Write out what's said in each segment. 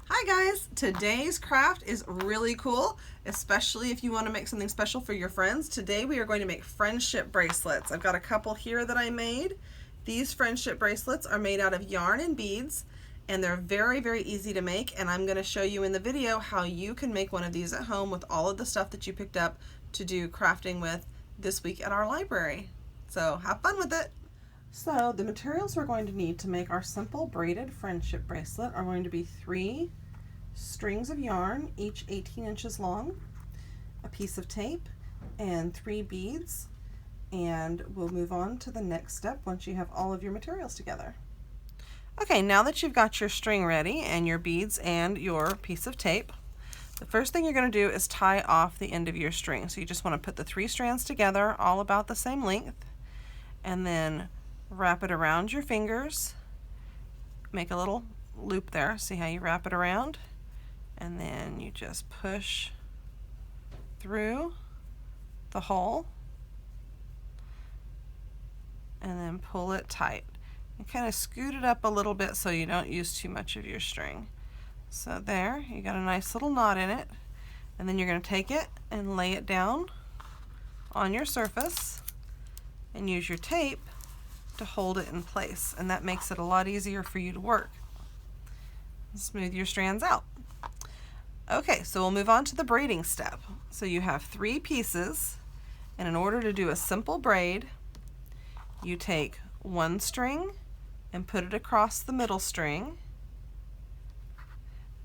Hi guys! Today's craft is really cool, especially if you want to make something special for your friends. Today we are going to make friendship bracelets. I've got a couple here that I made. These friendship bracelets are made out of yarn and beads, and they're very easy to make, and I'm going to show you in the video how you can make one of these at home with all of the stuff that you picked up to do crafting with this week at our library. So have fun with it! So the materials we're going to need to make our simple braided friendship bracelet are going to be 3 strings of yarn, each 18 inches long, a piece of tape, and 3 beads. And we'll move on to the next step once you have all of your materials together. Okay, now that you've got your string ready and your beads and your piece of tape, the first thing you're going to do is tie off the end of your string. So you just want to put the 3 strands together, all about the same length, and then wrap it around your fingers. Make a little loop there. See how you wrap it around? And then you just push through the hole and then pull it tight. And kind of scoot it up a little bit so you don't use too much of your string. So there, you got a nice little knot in it. And then you're going to take it and lay it down on your surface and use your tape to hold it in place, and that makes it a lot easier for you to work. Smooth your strands out. Okay, so we'll move on to the braiding step. So you have 3 pieces, and in order to do a simple braid, you take 1 string and put it across the middle string.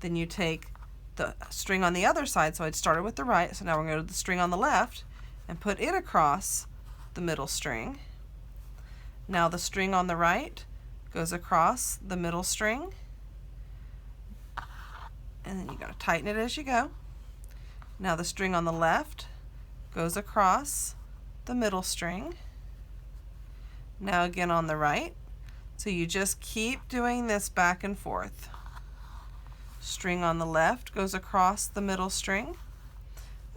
Then you take the string on the other side, so I'd started with the right, so now we're going to go to the string on the left and put it across the middle string. Now the string on the right goes across the middle string, and then you got to tighten it as you go. Now the string on the left goes across the middle string. Now again on the right. So you just keep doing this back and forth. String on the left goes across the middle string.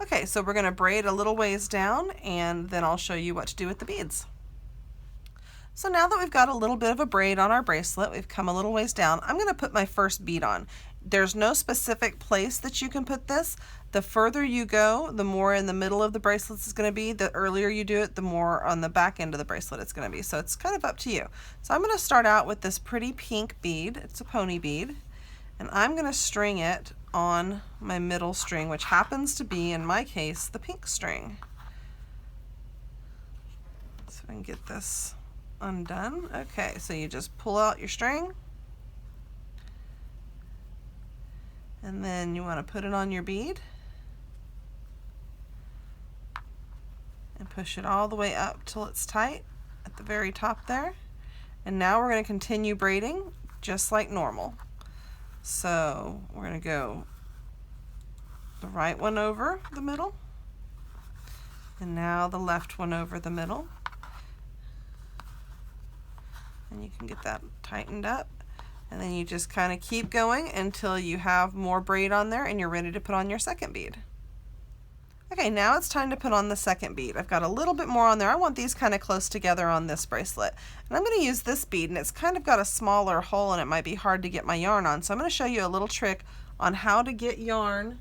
Okay, so we're going to braid a little ways down, and then I'll show you what to do with the beads. So now that we've got a little bit of a braid on our bracelet, we've come a little ways down, I'm going to put my first bead on. There's no specific place that you can put this. The further you go, the more in the middle of the bracelet it's going to be. The earlier you do it, the more on the back end of the bracelet it's going to be. So it's kind of up to you. So I'm going to start out with this pretty pink bead. It's a pony bead. And I'm going to string it on my middle string, which happens to be, in my case, the pink string. So I can get this undone. Okay, so you just pull out your string, and then you want to put it on your bead and push it all the way up till it's tight at the very top there. And now we're going to continue braiding just like normal. So we're going to go the right one over the middle, and now the left one over the middle. And you can get that tightened up, and then you just kind of keep going until you have more braid on there and you're ready to put on your second bead. Okay, now it's time to put on the second bead. I've got a little bit more on there. I want these kind of close together on this bracelet, and I'm going to use this bead, and it's kind of got a smaller hole and it might be hard to get my yarn on, so I'm going to show you a little trick on how to get yarn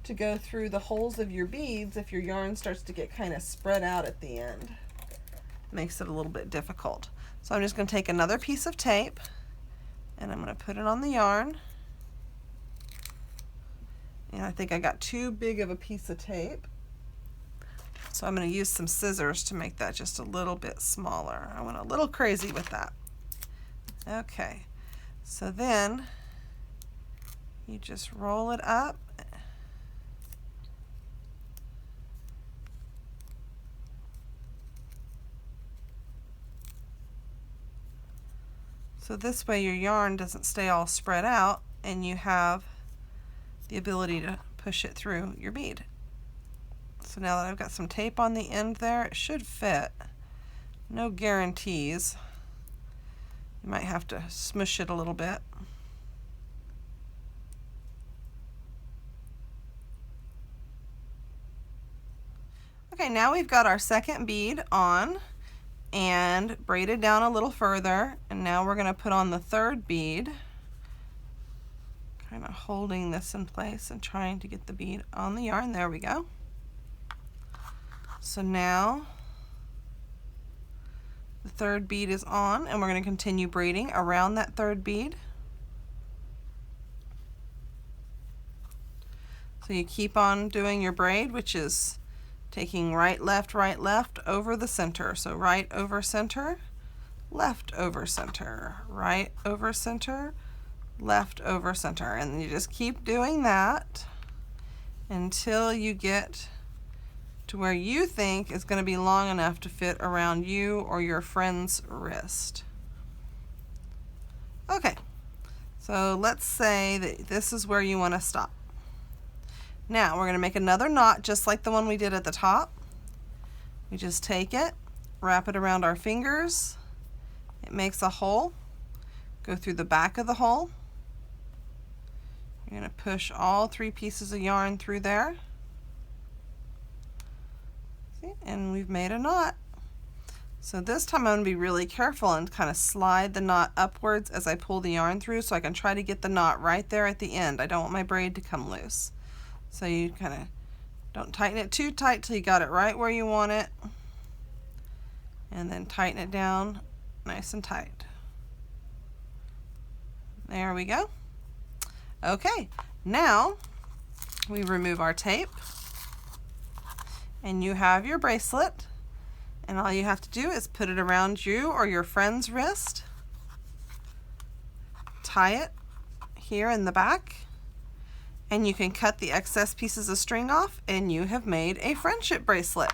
to go through the holes of your beads if your yarn starts to get kind of spread out at the end. Makes it a little bit difficult. So I'm just going to take another piece of tape and I'm going to put it on the yarn. And I think I got too big of a piece of tape, so I'm going to use some scissors to make that just a little bit smaller. I went a little crazy with that. Okay, so then you just roll it up. So this way your yarn doesn't stay all spread out and you have the ability to push it through your bead. So now that I've got some tape on the end there, it should fit. No guarantees. You might have to smush it a little bit. Okay, now we've got our second bead on and braided down a little further, and now we're going to put on the third bead. Kind of holding this in place and trying to get the bead on the yarn. There we go. So now the third bead is on, and we're going to continue braiding around that third bead. So you keep on doing your braid, which is taking right, left, over the center. So right over center, left over center, right over center, left over center. And you just keep doing that until you get to where you think is going to be long enough to fit around you or your friend's wrist. Okay, so let's say that this is where you want to stop. Now we're going to make another knot just like the one we did at the top. We just take it, wrap it around our fingers. It makes a hole. Go through the back of the hole. You're going to push all 3 pieces of yarn through there. See? And we've made a knot. So this time I'm going to be really careful and kind of slide the knot upwards as I pull the yarn through so I can try to get the knot right there at the end. I don't want my braid to come loose. So you kind of don't tighten it too tight till you got it right where you want it. And then tighten it down nice and tight. There we go. Okay, now we remove our tape and you have your bracelet, and all you have to do is put it around you or your friend's wrist, tie it here in the back, and you can cut the excess pieces of string off and you have made a friendship bracelet.